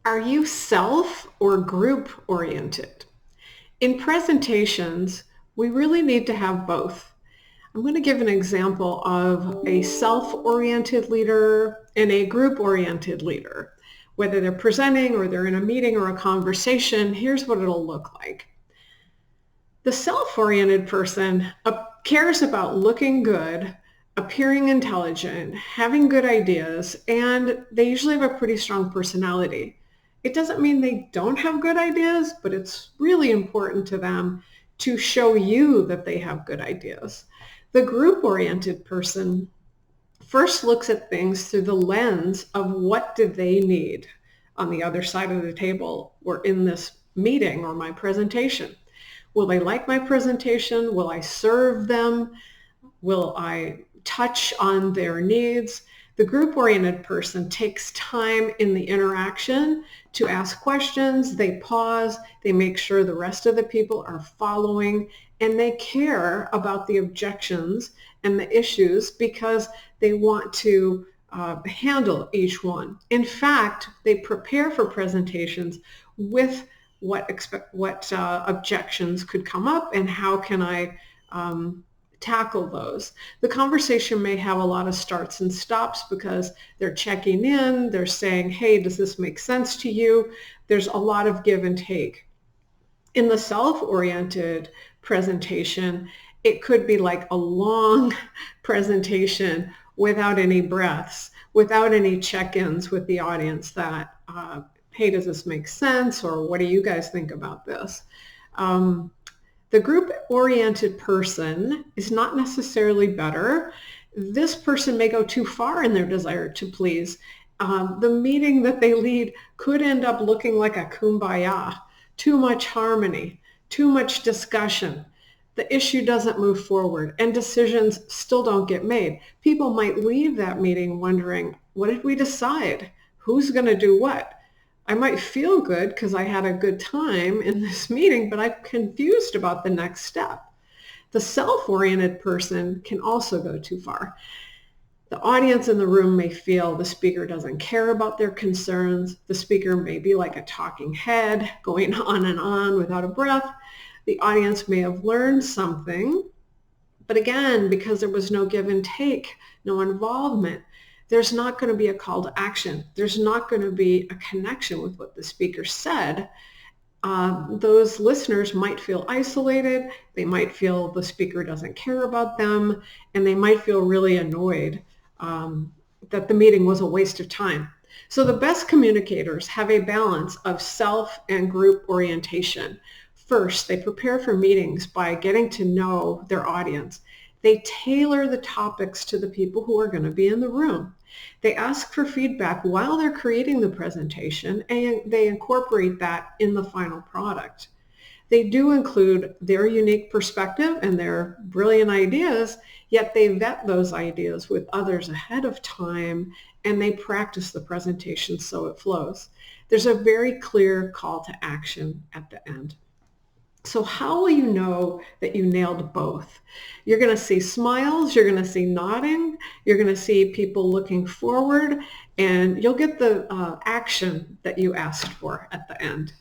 Are you self or group oriented? In presentations, we really need to have both. I'm going to give an example of a self-oriented leader and a group-oriented leader. Whether they're presenting or they're in a meeting or a conversation, here's what it'll look like. The self-oriented person cares about looking good, appearing intelligent, having good ideas, and they usually have a pretty strong personality. It doesn't mean they don't have good ideas, but it's really important to them to show you that they have good ideas. The group-oriented person first looks at things through the lens of what do they need on the other side of the table or in this meeting or my presentation. Will they like my presentation? Will I serve them? Will I touch on their needs? The group-oriented person takes time in the interaction to ask questions. They pause. They make sure the rest of the people are following, and they care about the objections and the issues because they want to handle each one. In fact, they prepare for presentations with what objections could come up and how can I tackle those. The conversation may have a lot of starts and stops because they're checking in, they're saying, hey, does this make sense to you? There's a lot of give and take. In the self-oriented presentation, it could be like a long presentation without any breaths, without any check-ins with the audience that, hey, does this make sense? Or what do you guys think about this? The group-oriented person is not necessarily better. This person may go too far in their desire to please. The meeting that they lead could end up looking like a kumbaya, too much harmony, too much discussion. The issue doesn't move forward and decisions still don't get made. People might leave that meeting wondering, what did we decide? Who's going to do what? I might feel good because I had a good time in this meeting, but I'm confused about the next step. The self-oriented person can also go too far. The audience in the room may feel the speaker doesn't care about their concerns. The speaker may be like a talking head, going on and on without a breath. The audience may have learned something, but again, because there was no give and take, no involvement, there's not going to be a call to action. There's not going to be a connection with what the speaker said. Those listeners might feel isolated. They might feel the speaker doesn't care about them, and they might feel really annoyed that the meeting was a waste of time. So the best communicators have a balance of self and group orientation. First, they prepare for meetings by getting to know their audience. They tailor the topics to the people who are going to be in the room. They ask for feedback while they're creating the presentation, and they incorporate that in the final product. They do include their unique perspective and their brilliant ideas, yet they vet those ideas with others ahead of time, and they practice the presentation so it flows. There's a very clear call to action at the end. So how will you know that you nailed both? You're going to see smiles, you're going to see nodding, you're going to see people looking forward, and you'll get the action that you asked for at the end.